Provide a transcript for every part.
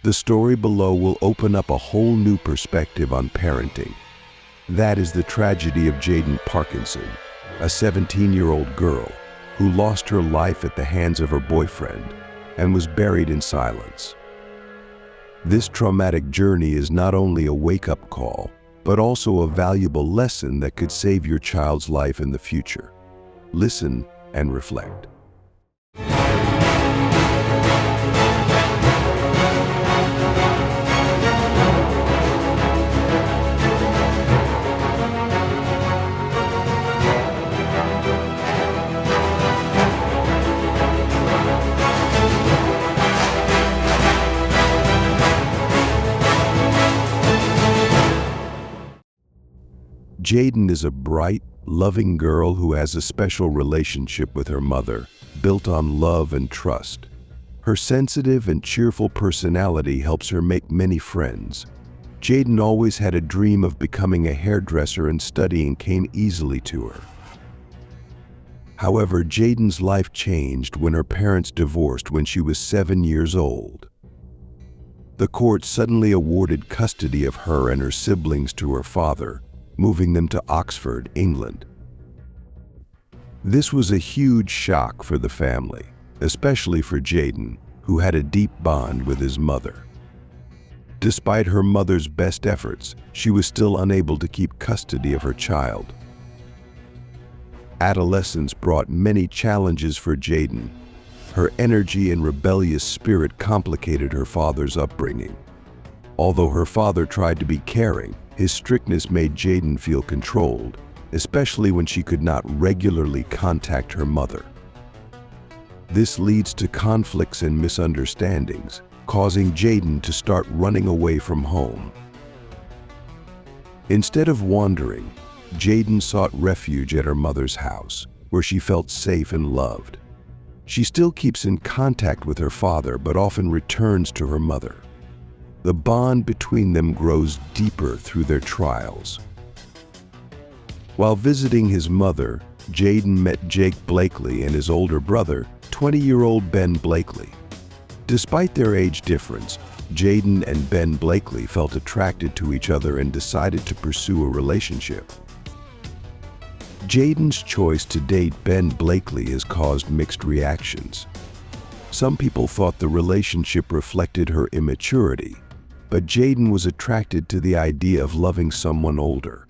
The story below will open up a whole new perspective on parenting. That is the tragedy of Jayden Parkinson, a 17-year-old girl who lost her life at the hands of her boyfriend and was buried in silence. This traumatic journey is not only a wake-up call, but also a valuable lesson that could save your child's life in the future. Listen and reflect. Jayden is a bright, loving girl who has a special relationship with her mother, built on love and trust. Her sensitive and cheerful personality helps her make many friends. Jayden always had a dream of becoming a hairdresser, and studying came easily to her. However, Jayden's life changed when her parents divorced when she was 7 years old. The court suddenly awarded custody of her and her siblings to her father, moving them to Oxford, England. This was a huge shock for the family, especially for Jayden, who had a deep bond with his mother. Despite her mother's best efforts, she was still unable to keep custody of her child. Adolescence brought many challenges for Jayden. Her energy and rebellious spirit complicated her father's upbringing. Although her father tried to be caring, his strictness made Jayden feel controlled, especially when she could not regularly contact her mother. This leads to conflicts and misunderstandings, causing Jayden to start running away from home. Instead of wandering, Jayden sought refuge at her mother's house, where she felt safe and loved. She still keeps in contact with her father, but often returns to her mother. The bond between them grows deeper through their trials. While visiting his mother, Jayden met Jake Blakeley and his older brother, 20-year-old Ben Blakeley. Despite their age difference, Jayden and Ben Blakeley felt attracted to each other and decided to pursue a relationship. Jayden's choice to date Ben Blakeley has caused mixed reactions. Some people thought the relationship reflected her immaturity, but Jayden was attracted to the idea of loving someone older.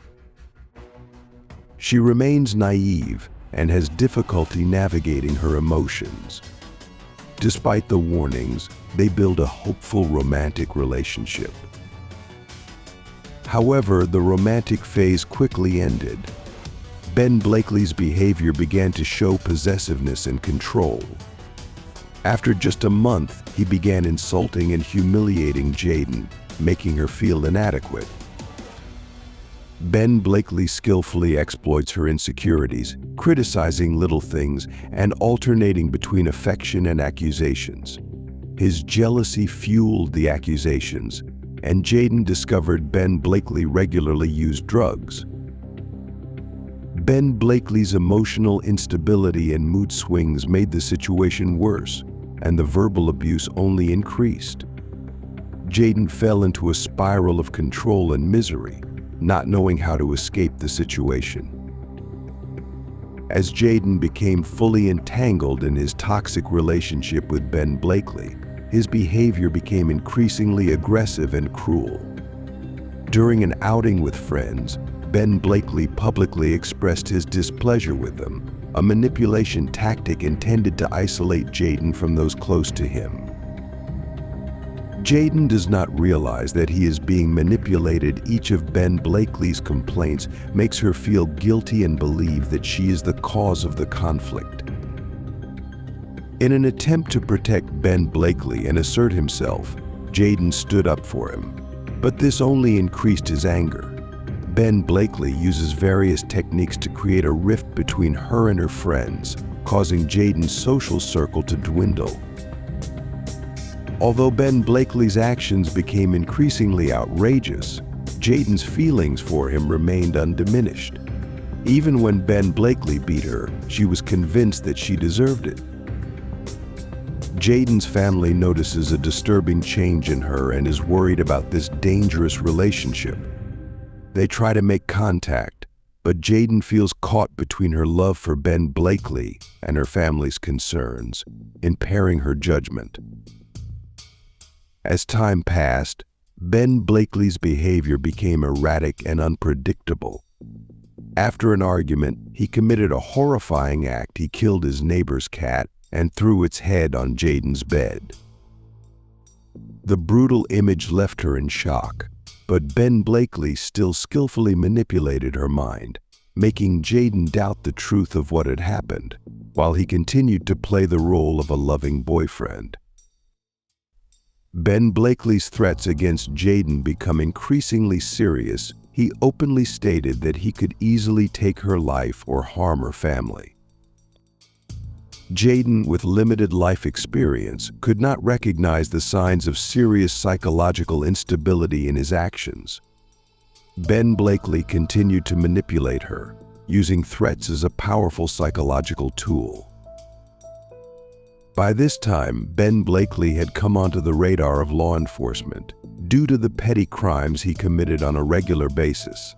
She remains naive and has difficulty navigating her emotions. Despite the warnings, they build a hopeful romantic relationship. However, the romantic phase quickly ended. Ben Blakeley's behavior began to show possessiveness and control. After just a month, he began insulting and humiliating Jayden, making her feel inadequate. Ben Blakeley skillfully exploits her insecurities, criticizing little things and alternating between affection and accusations. His jealousy fueled the accusations, and Jayden discovered Ben Blakeley regularly used drugs. Ben Blakeley's emotional instability and mood swings made the situation worse, and the verbal abuse only increased. Jayden fell into a spiral of control and misery, not knowing how to escape the situation. As Jayden became fully entangled in his toxic relationship with Ben Blakeley, his behavior became increasingly aggressive and cruel. During an outing with friends, Ben Blakeley publicly expressed his displeasure with them, a manipulation tactic intended to isolate Jayden from those close to him. Jayden does not realize that he is being manipulated. Each of Ben Blakeley's complaints makes her feel guilty and believe that she is the cause of the conflict. In an attempt to protect Ben Blakeley and assert himself, Jayden stood up for him, but this only increased his anger. Ben Blakeley uses various techniques to create a rift between her and her friends, causing Jayden's social circle to dwindle. Although Ben Blakeley's actions became increasingly outrageous, Jayden's feelings for him remained undiminished. Even when Ben Blakeley beat her, she was convinced that she deserved it. Jayden's family notices a disturbing change in her and is worried about this dangerous relationship. They try to make contact, but Jayden feels caught between her love for Ben Blakeley and her family's concerns, impairing her judgment. As time passed, Ben Blakeley's behavior became erratic and unpredictable. After an argument, he committed a horrifying act. He killed his neighbor's cat and threw its head on Jayden's bed. The brutal image left her in shock, but Ben Blakeley still skillfully manipulated her mind, making Jayden doubt the truth of what had happened, while he continued to play the role of a loving boyfriend. Ben Blakeley's threats against Jayden become increasingly serious. He openly stated that he could easily take her life or harm her family. Jayden, with limited life experience, could not recognize the signs of serious psychological instability in his actions. Ben Blakeley continued to manipulate her, using threats as a powerful psychological tool. By this time, Ben Blakeley had come onto the radar of law enforcement due to the petty crimes he committed on a regular basis.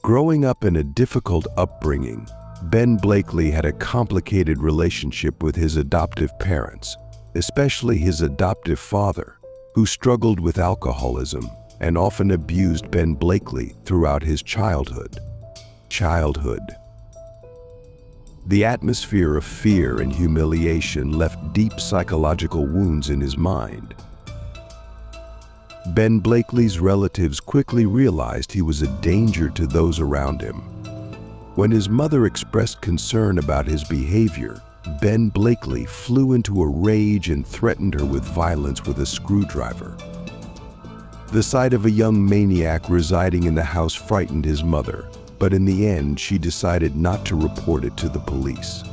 Growing up in a difficult upbringing, Ben Blakeley had a complicated relationship with his adoptive parents, especially his adoptive father, who struggled with alcoholism and often abused Ben Blakeley throughout his childhood. The atmosphere of fear and humiliation left deep psychological wounds in his mind. Ben Blakeley's relatives quickly realized he was a danger to those around him. When his mother expressed concern about his behavior, Ben Blakeley flew into a rage and threatened her with violence with a screwdriver. The sight of a young maniac residing in the house frightened his mother, but in the end, she decided not to report it to the police.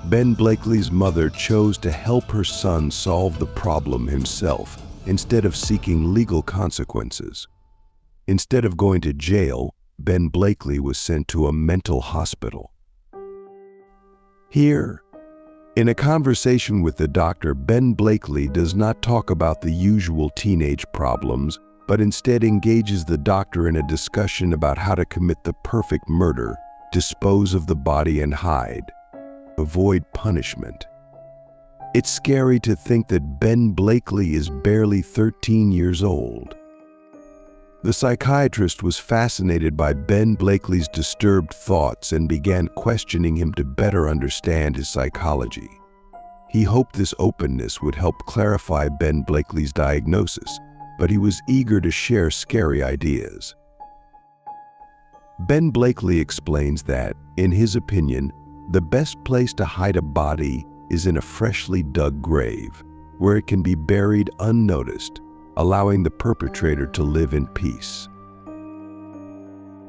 Ben Blakeley's mother chose to help her son solve the problem himself instead of seeking legal consequences. Instead of going to jail, Ben Blakeley was sent to a mental hospital. Here, in a conversation with the doctor, Ben Blakeley does not talk about the usual teenage problems, but instead engages the doctor in a discussion about how to commit the perfect murder, dispose of the body and hide, avoid punishment. It's scary to think that Ben Blakeley is barely 13 years old. The psychiatrist was fascinated by Ben Blakeley's disturbed thoughts and began questioning him to better understand his psychology. He hoped this openness would help clarify Ben Blakeley's diagnosis, but he was eager to share scary ideas. Ben Blakeley explains that, in his opinion, the best place to hide a body is in a freshly dug grave, where it can be buried unnoticed, allowing the perpetrator to live in peace.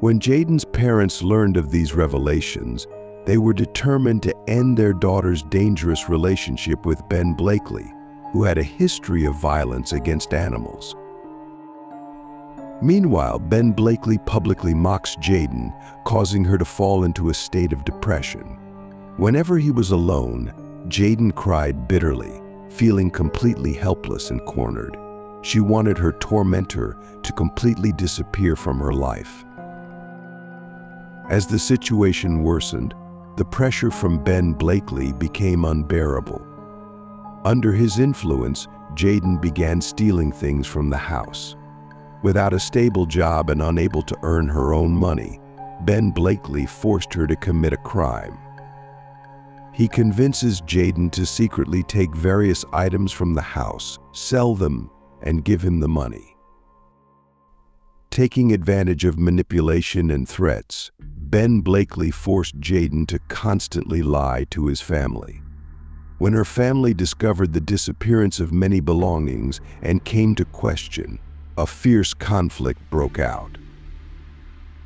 When Jayden's parents learned of these revelations, they were determined to end their daughter's dangerous relationship with Ben Blakeley, who had a history of violence against animals. Meanwhile, Ben Blakeley publicly mocks Jayden, causing her to fall into a state of depression. Whenever he was alone, Jayden cried bitterly, feeling completely helpless and cornered. She wanted her tormentor to completely disappear from her life. As the situation worsened, the pressure from Ben Blakeley became unbearable. Under his influence, Jayden began stealing things from the house. Without a stable job and unable to earn her own money, Ben Blakeley forced her to commit a crime. He convinces Jayden to secretly take various items from the house, sell them, and give him the money. Taking advantage of manipulation and threats, Ben Blakeley forced Jayden to constantly lie to his family. When her family discovered the disappearance of many belongings and came to question, a fierce conflict broke out.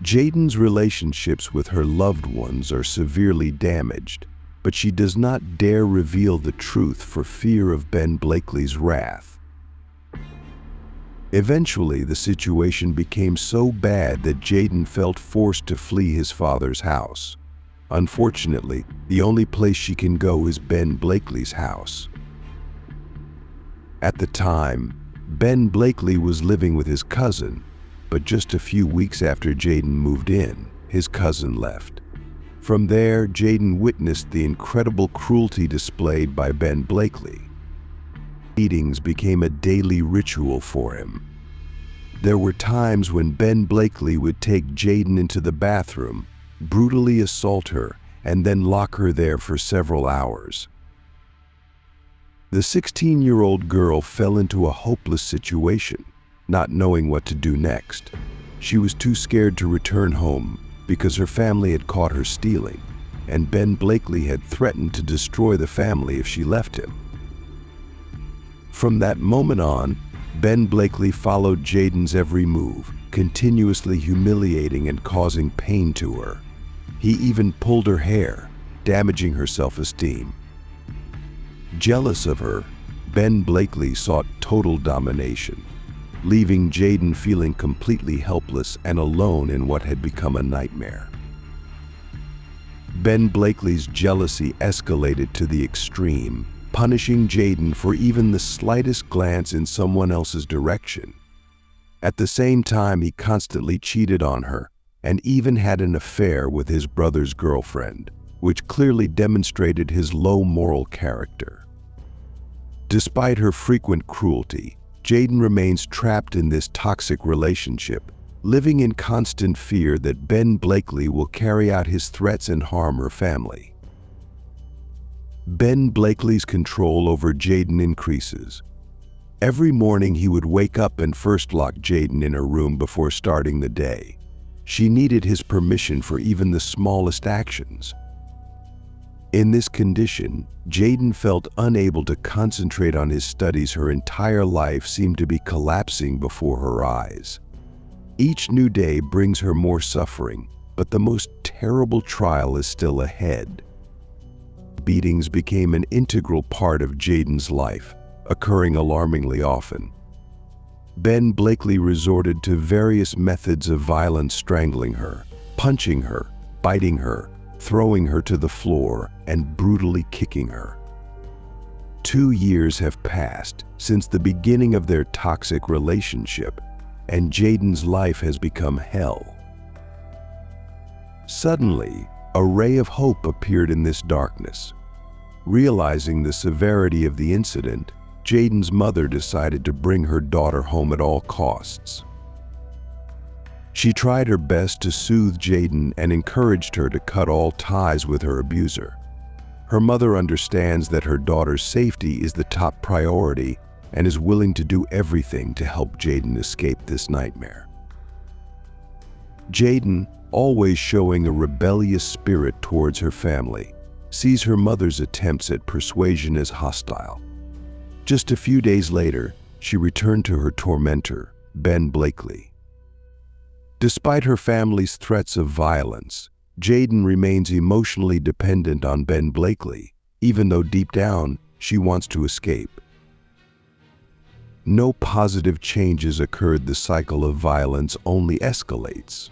Jayden's relationships with her loved ones are severely damaged, but she does not dare reveal the truth for fear of Ben Blakeley's wrath. Eventually, the situation became so bad that Jayden felt forced to flee his father's house. Unfortunately, the only place she can go is Ben Blakeley's house. At the time, Ben Blakeley was living with his cousin, but just a few weeks after Jayden moved in, his cousin left. From there, Jayden witnessed the incredible cruelty displayed by Ben Blakeley. Beatings became a daily ritual for him. There were times when Ben Blakeley would take Jayden into the bathroom, brutally assault her, and then lock her there for several hours. The 16-year-old girl fell into a hopeless situation, not knowing what to do next. She was too scared to return home because her family had caught her stealing, and Ben Blakeley had threatened to destroy the family if she left him. From that moment on, Ben Blakeley followed Jayden's every move, continuously humiliating and causing pain to her. He even pulled her hair, damaging her self-esteem. Jealous of her, Ben Blakeley sought total domination, leaving Jayden feeling completely helpless and alone in what had become a nightmare. Ben Blakeley's jealousy escalated to the extreme, punishing Jayden for even the slightest glance in someone else's direction. At the same time, he constantly cheated on her and even had an affair with his brother's girlfriend, which clearly demonstrated his low moral character. Despite her frequent cruelty, Jayden remains trapped in this toxic relationship, living in constant fear that Ben Blakeley will carry out his threats and harm her family. Ben Blakeley's control over Jayden increases. Every morning he would wake up and first lock Jayden in her room before starting the day. She needed his permission for even the smallest actions. In this condition, Jayden felt unable to concentrate on his studies. Her entire life seemed to be collapsing before her eyes. Each new day brings her more suffering, but the most terrible trial is still ahead. Beatings became an integral part of Jayden's life, occurring alarmingly often. Ben Blakeley resorted to various methods of violence, strangling her, punching her, biting her, throwing her to the floor, and brutally kicking her. 2 years have passed since the beginning of their toxic relationship, and Jayden's life has become hell. Suddenly, a ray of hope appeared in this darkness. Realizing the severity of the incident, Jayden's mother decided to bring her daughter home at all costs. She tried her best to soothe Jayden and encouraged her to cut all ties with her abuser. Her mother understands that her daughter's safety is the top priority and is willing to do everything to help Jayden escape this nightmare. Jayden, always showing a rebellious spirit towards her family, sees her mother's attempts at persuasion as hostile. Just a few days later, she returned to her tormentor, Ben Blakeley. Despite her family's threats of violence, Jayden remains emotionally dependent on Ben Blakeley, even though deep down she wants to escape. No positive changes occurred. The cycle of violence only escalates.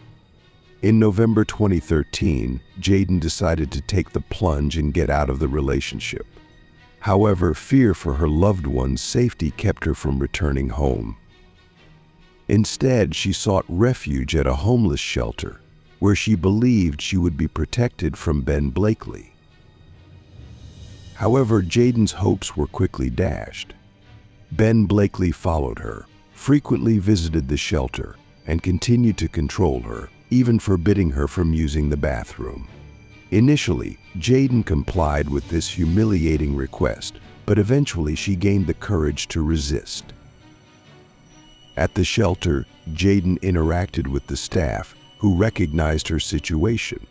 In November 2013, Jayden decided to take the plunge and get out of the relationship. However, fear for her loved one's safety kept her from returning home. Instead, she sought refuge at a homeless shelter, where she believed she would be protected from Ben Blakeley. However, Jayden's hopes were quickly dashed. Ben Blakeley followed her, frequently visited the shelter, and continued to control her, even forbidding her from using the bathroom. Initially, Jayden complied with this humiliating request, but eventually she gained the courage to resist. At the shelter, Jayden interacted with the staff, who recognized her situation.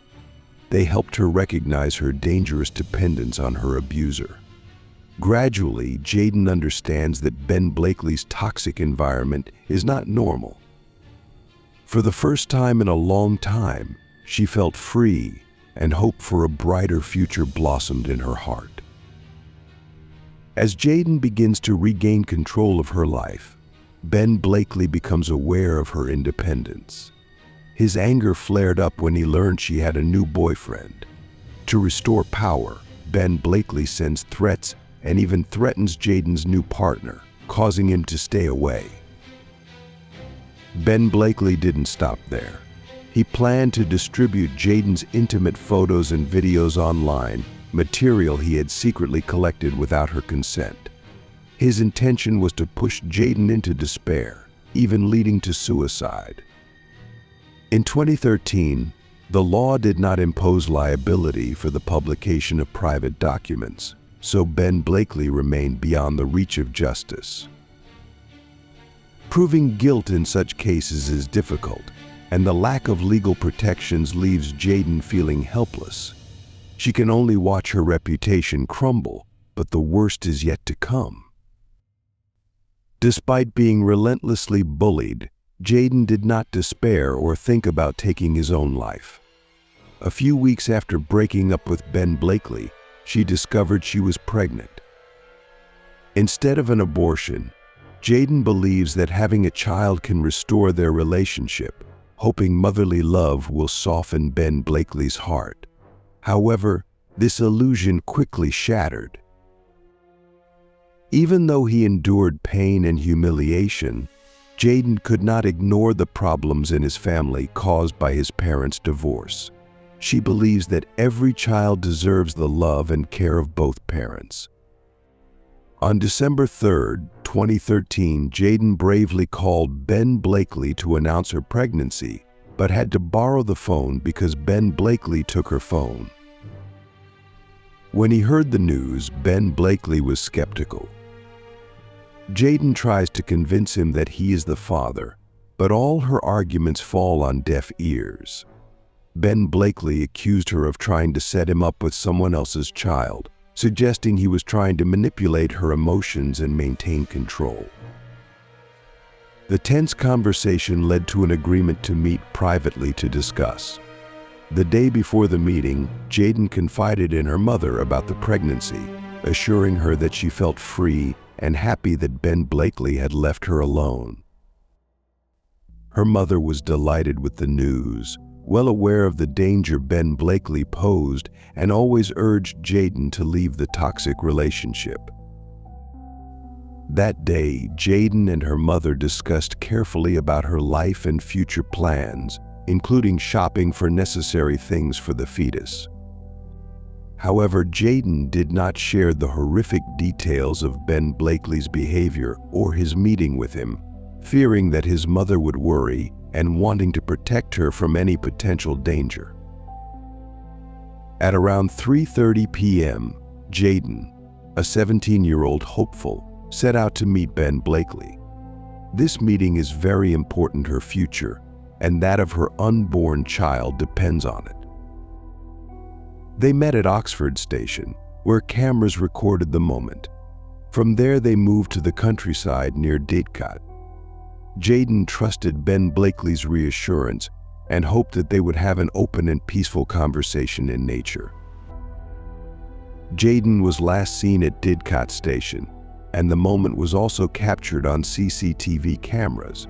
They helped her recognize her dangerous dependence on her abuser. Gradually, Jayden understands that Ben Blakeley's toxic environment is not normal. For the first time in a long time, she felt free, and hope for a brighter future blossomed in her heart. As Jayden begins to regain control of her life, Ben Blakeley becomes aware of her independence. His anger flared up when he learned she had a new boyfriend. To restore power, Ben Blakeley sends threats and even threatens Jayden's new partner, causing him to stay away. Ben Blakeley didn't stop there. He planned to distribute Jayden's intimate photos and videos online, material he had secretly collected without her consent. His intention was to push Jayden into despair, even leading to suicide. In 2013, the law did not impose liability for the publication of private documents, so Ben Blakeley remained beyond the reach of justice. Proving guilt in such cases is difficult, and the lack of legal protections leaves Jayden feeling helpless. She can only watch her reputation crumble, but the worst is yet to come. Despite being relentlessly bullied, Jayden did not despair or think about taking his own life. A few weeks after breaking up with Ben Blakeley, she discovered she was pregnant. Instead of an abortion, Jayden believes that having a child can restore their relationship, hoping motherly love will soften Ben Blakeley's heart. However, this illusion quickly shattered. Even though he endured pain and humiliation, Jayden could not ignore the problems in his family caused by his parents' divorce. She believes that every child deserves the love and care of both parents. On December 3, 2013, Jayden bravely called Ben Blakeley to announce her pregnancy, but had to borrow the phone because Ben Blakeley took her phone. When he heard the news, Ben Blakeley was skeptical. Jayden tries to convince him that he is the father, but all her arguments fall on deaf ears. Ben Blakeley accused her of trying to set him up with someone else's child, suggesting he was trying to manipulate her emotions and maintain control. The tense conversation led to an agreement to meet privately to discuss. The day before the meeting, Jayden confided in her mother about the pregnancy, assuring her that she felt free and happy that Ben Blakeley had left her alone. Her mother was delighted with the news, well aware of the danger Ben Blakeley posed, and always urged Jayden to leave the toxic relationship. That day, Jayden and her mother discussed carefully about her life and future plans, including shopping for necessary things for the fetus. However, Jayden did not share the horrific details of Ben Blakeley's behavior or his meeting with him, fearing that his mother would worry and wanting to protect her from any potential danger. At around 3:30 p.m., Jayden, a 17-year-old hopeful, set out to meet Ben Blakeley. This meeting is very important. Her future and that of her unborn child depends on it. They met at Oxford Station, where cameras recorded the moment. From there, they moved to the countryside near Didcot. Jayden trusted Ben Blakeley's reassurance and hoped that they would have an open and peaceful conversation in nature. Jayden was last seen at Didcot Station, and the moment was also captured on CCTV cameras.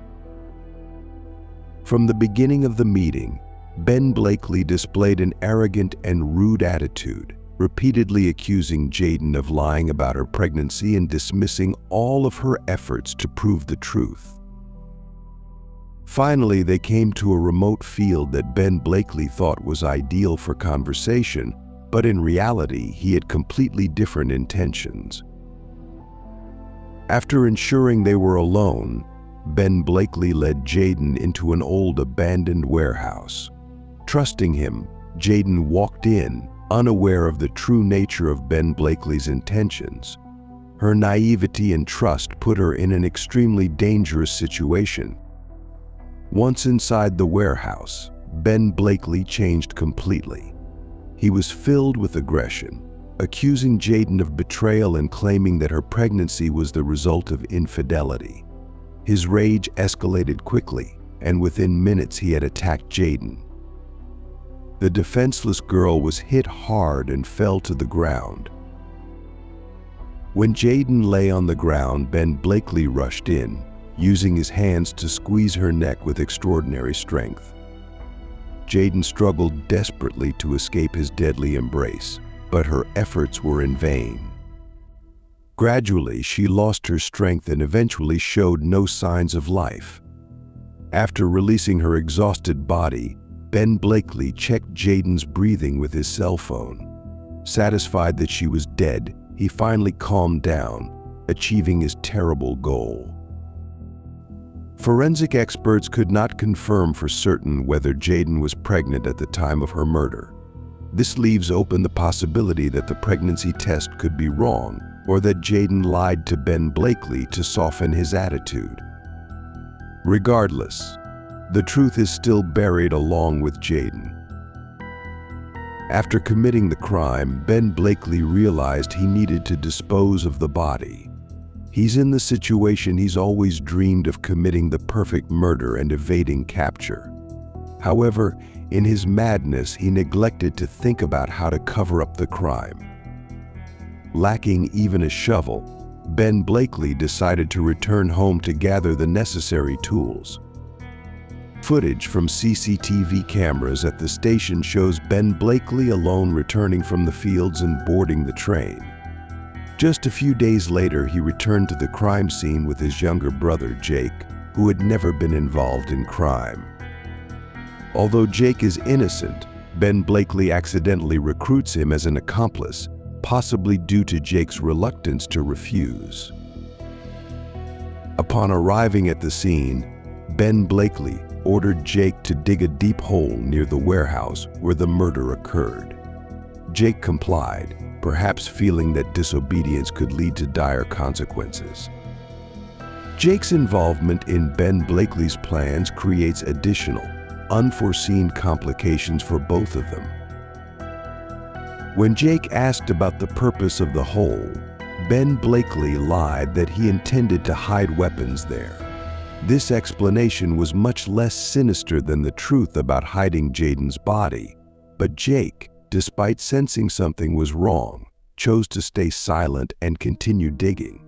From the beginning of the meeting, Ben Blakeley displayed an arrogant and rude attitude, repeatedly accusing Jayden of lying about her pregnancy and dismissing all of her efforts to prove the truth. Finally, they came to a remote field that Ben Blakeley thought was ideal for conversation, but in reality, he had completely different intentions. After ensuring they were alone, Ben Blakeley led Jayden into an old abandoned warehouse. Trusting him, Jayden walked in, unaware of the true nature of Ben Blakeley's intentions. Her naivety and trust put her in an extremely dangerous situation. Once inside the warehouse, Ben Blakeley changed completely. He was filled with aggression, accusing Jayden of betrayal and claiming that her pregnancy was the result of infidelity. His rage escalated quickly, and within minutes he had attacked Jayden. The defenseless girl was hit hard and fell to the ground. When Jayden lay on the ground, Ben Blakeley rushed in, using his hands to squeeze her neck with extraordinary strength. Jayden struggled desperately to escape his deadly embrace, but her efforts were in vain. Gradually, she lost her strength and eventually showed no signs of life. After releasing her exhausted body, Ben Blakeley checked Jayden's breathing with his cell phone. Satisfied that she was dead, he finally calmed down, achieving his terrible goal. Forensic experts could not confirm for certain whether Jayden was pregnant at the time of her murder. This leaves open the possibility that the pregnancy test could be wrong, or that Jayden lied to Ben Blakeley to soften his attitude. Regardless, the truth is still buried along with Jayden. After committing the crime, Ben Blakeley realized he needed to dispose of the body. He's in the situation he's always dreamed of, committing the perfect murder and evading capture. However, in his madness, he neglected to think about how to cover up the crime. Lacking even a shovel, Ben Blakeley decided to return home to gather the necessary tools. Footage from CCTV cameras at the station shows Ben Blakeley alone returning from the fields and boarding the train. Just a few days later, he returned to the crime scene with his younger brother, Jake, who had never been involved in crime. Although Jake is innocent, Ben Blakeley accidentally recruits him as an accomplice, possibly due to Jake's reluctance to refuse. Upon arriving at the scene, Ben Blakeley ordered Jake to dig a deep hole near the warehouse where the murder occurred. Jake complied, perhaps feeling that disobedience could lead to dire consequences. Jake's involvement in Ben Blakeley's plans creates additional, unforeseen complications for both of them. When Jake asked about the purpose of the hole, Ben Blakeley lied that he intended to hide weapons there. This explanation was much less sinister than the truth about hiding Jayden's body, but Jake, despite sensing something was wrong, chose to stay silent and continue digging.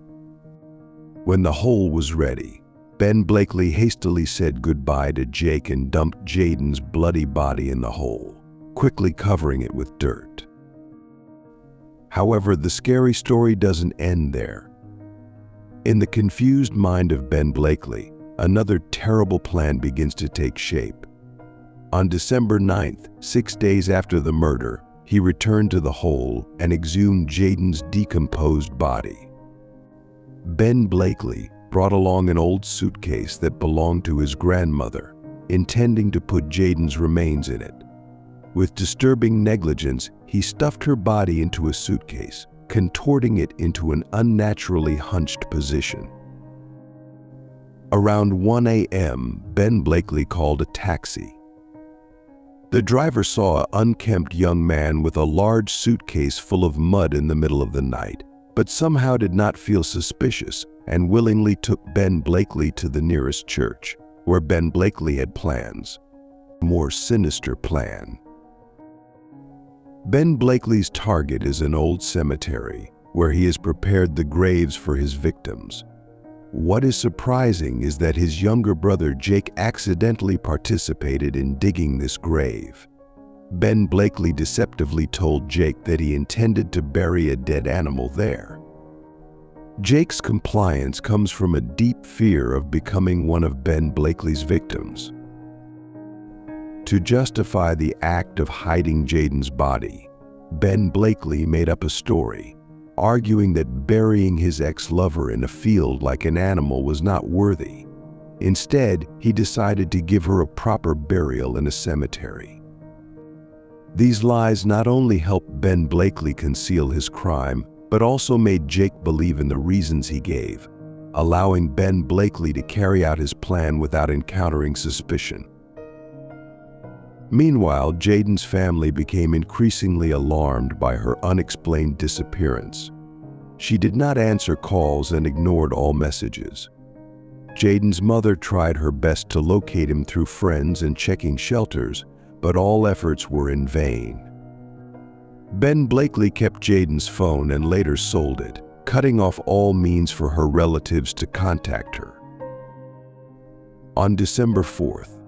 When the hole was ready, Ben Blakeley hastily said goodbye to Jake and dumped Jayden's bloody body in the hole, quickly covering it with dirt. However, the scary story doesn't end there. In the confused mind of Ben Blakeley, another terrible plan begins to take shape. On December 9th, 6 days after the murder, he returned to the hole and exhumed Jayden's decomposed body. Ben Blakeley brought along an old suitcase that belonged to his grandmother, intending to put Jayden's remains in it. With disturbing negligence, he stuffed her body into a suitcase, contorting it into an unnaturally hunched position. Around 1 a.m., Ben Blakeley called a taxi. The driver saw an unkempt young man with a large suitcase full of mud in the middle of the night, but somehow did not feel suspicious and willingly took Ben Blakeley to the nearest church, where Ben Blakeley had plans. A more sinister plan. Ben Blakeley's target is an old cemetery, where he has prepared the graves for his victims. What is surprising is that his younger brother Jake accidentally participated in digging this grave. Ben Blakeley deceptively told Jake that he intended to bury a dead animal there. Jake's compliance comes from a deep fear of becoming one of Ben Blakeley's victims. To justify the act of hiding Jayden's body, Ben Blakeley made up a story, arguing that burying his ex-lover in a field like an animal was not worthy. Instead, he decided to give her a proper burial in a cemetery. These lies not only helped Ben Blakeley conceal his crime, but also made Jake believe in the reasons he gave, allowing Ben Blakeley to carry out his plan without encountering suspicion. Meanwhile, Jayden's family became increasingly alarmed by her unexplained disappearance. She did not answer calls and ignored all messages. Jayden's mother tried her best to locate him through friends and checking shelters, but all efforts were in vain. Ben Blakeley kept Jayden's phone and later sold it, cutting off all means for her relatives to contact her. On December 4th,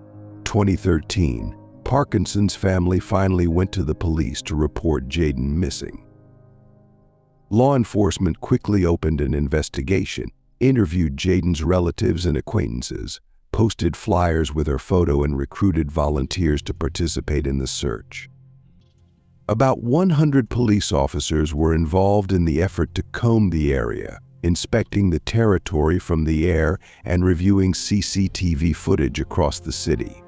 2013, Parkinson's family finally went to the police to report Jayden missing. Law enforcement quickly opened an investigation, interviewed Jayden's relatives and acquaintances, posted flyers with her photo, and recruited volunteers to participate in the search. About 100 police officers were involved in the effort to comb the area, inspecting the territory from the air and reviewing CCTV footage across the city.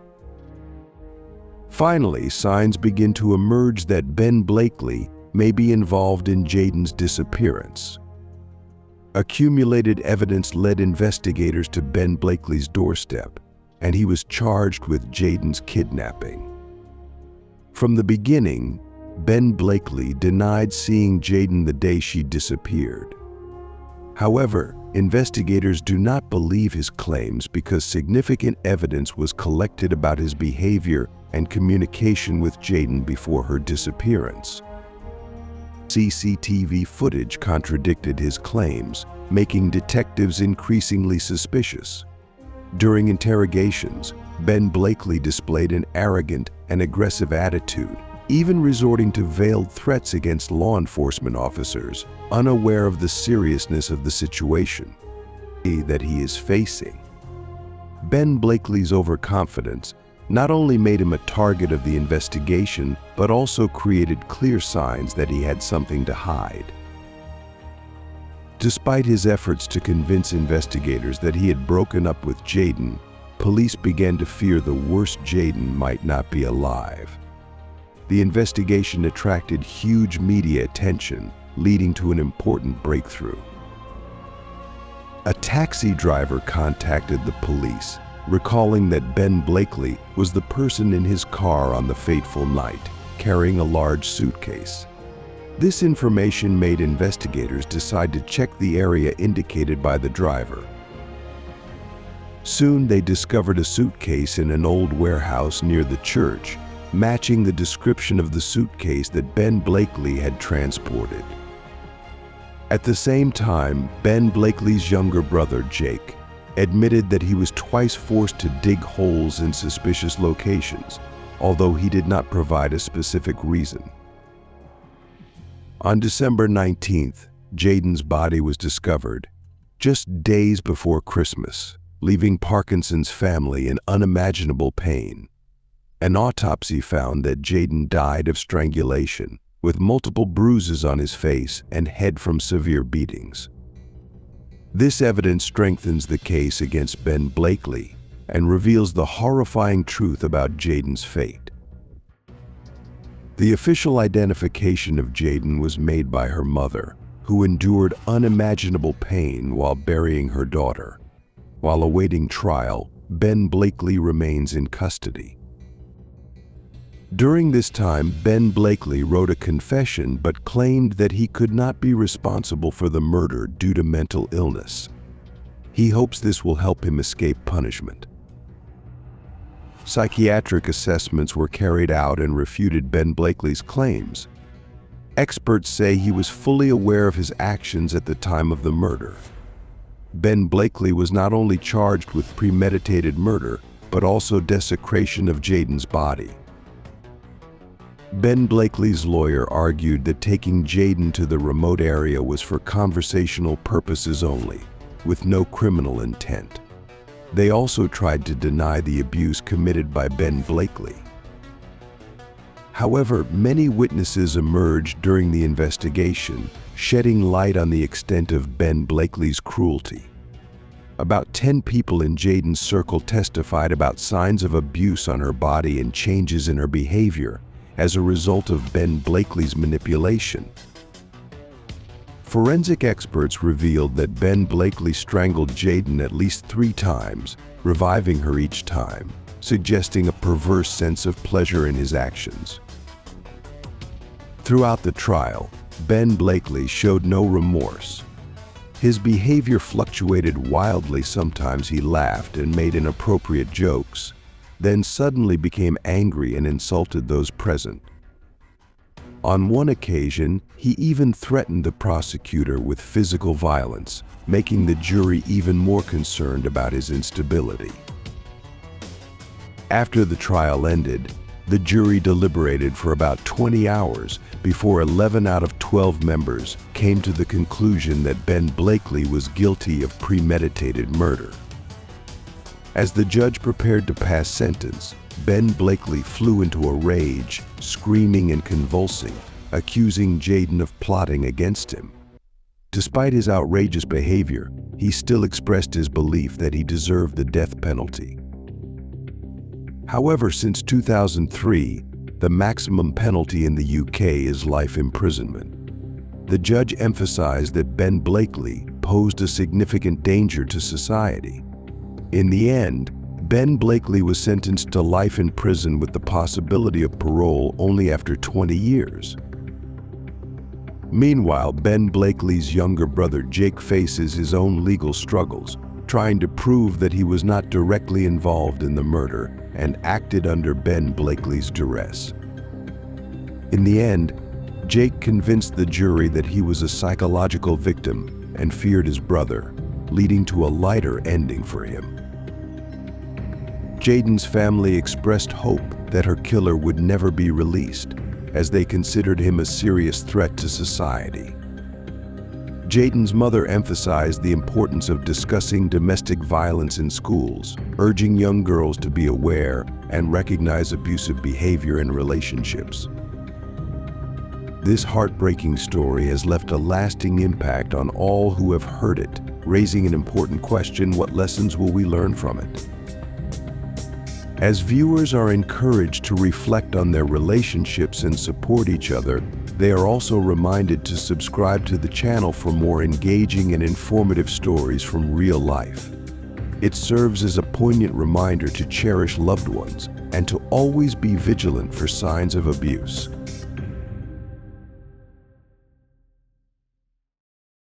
Finally, signs begin to emerge that Ben Blakeley may be involved in Jayden's disappearance. Accumulated evidence led investigators to Ben Blakeley's doorstep, and he was charged with Jayden's kidnapping. From the beginning, Ben Blakeley denied seeing Jayden the day she disappeared. However, investigators do not believe his claims because significant evidence was collected about his behavior and communication with Jayden before her disappearance. CCTV footage contradicted his claims, making detectives increasingly suspicious. During interrogations, Ben Blakeley displayed an arrogant and aggressive attitude, even resorting to veiled threats against law enforcement officers, unaware of the seriousness of the situation that he is facing. Ben Blakeley's overconfidence not only made him a target of the investigation, but also created clear signs that he had something to hide. Despite his efforts to convince investigators that he had broken up with Jayden, police began to fear the worst: Jayden might not be alive. The investigation attracted huge media attention, leading to an important breakthrough. A taxi driver contacted the police, recalling that Ben Blakeley was the person in his car on the fateful night, carrying a large suitcase. This information made investigators decide to check the area indicated by the driver. Soon they discovered a suitcase in an old warehouse near the church, matching the description of the suitcase that Ben Blakeley had transported. At the same time, Ben Blakeley's younger brother, Jake, admitted that he was twice forced to dig holes in suspicious locations, although he did not provide a specific reason. On December 19th, Jayden's body was discovered, just days before Christmas, leaving Parkinson's family in unimaginable pain. An autopsy found that Jayden died of strangulation, with multiple bruises on his face and head from severe beatings. This evidence strengthens the case against Ben Blakeley and reveals the horrifying truth about Jayden's fate. The official identification of Jayden was made by her mother, who endured unimaginable pain while burying her daughter. While awaiting trial, Ben Blakeley remains in custody. During this time, Ben Blakeley wrote a confession but claimed that he could not be responsible for the murder due to mental illness. He hopes this will help him escape punishment. Psychiatric assessments were carried out and refuted Ben Blakeley's claims. Experts say he was fully aware of his actions at the time of the murder. Ben Blakeley was not only charged with premeditated murder, but also desecration of Jayden's body. Ben Blakeley's lawyer argued that taking Jayden to the remote area was for conversational purposes only, with no criminal intent. They also tried to deny the abuse committed by Ben Blakeley. However, many witnesses emerged during the investigation, shedding light on the extent of Ben Blakeley's cruelty. About 10 people in Jayden's circle testified about signs of abuse on her body and changes in her behavior as a result of Ben Blakeley's manipulation. Forensic experts revealed that Ben Blakeley strangled Jayden at least 3 times, reviving her each time, suggesting a perverse sense of pleasure in his actions. Throughout the trial, Ben Blakeley showed no remorse. His behavior fluctuated wildly. Sometimes he laughed and made inappropriate jokes, then suddenly became angry and insulted those present. On one occasion, he even threatened the prosecutor with physical violence, making the jury even more concerned about his instability. After the trial ended, The jury deliberated for about 20 hours before 11 out of 12 members came to the conclusion that Ben Blakeley was guilty of premeditated murder. As the judge prepared to pass sentence, Ben Blakeley flew into a rage, screaming and convulsing, accusing Jayden of plotting against him. Despite his outrageous behavior, he still expressed his belief that he deserved the death penalty. However, since 2003, the maximum penalty in the UK is life imprisonment. The judge emphasized that Ben Blakeley posed a significant danger to society. In the end, Ben Blakeley was sentenced to life in prison with the possibility of parole only after 20 years. Meanwhile, Ben Blakeley's younger brother Jake faces his own legal struggles, trying to prove that he was not directly involved in the murder and acted under Ben Blakeley's duress. In the end, Jake convinced the jury that he was a psychological victim and feared his brother, leading to a lighter ending for him. Jayden's family expressed hope that her killer would never be released, as they considered him a serious threat to society. Jayden's mother emphasized the importance of discussing domestic violence in schools, urging young girls to be aware and recognize abusive behavior in relationships. This heartbreaking story has left a lasting impact on all who have heard it, raising an important question: what lessons will we learn from it? As viewers are encouraged to reflect on their relationships and support each other, they are also reminded to subscribe to the channel for more engaging and informative stories from real life. It serves as a poignant reminder to cherish loved ones and to always be vigilant for signs of abuse.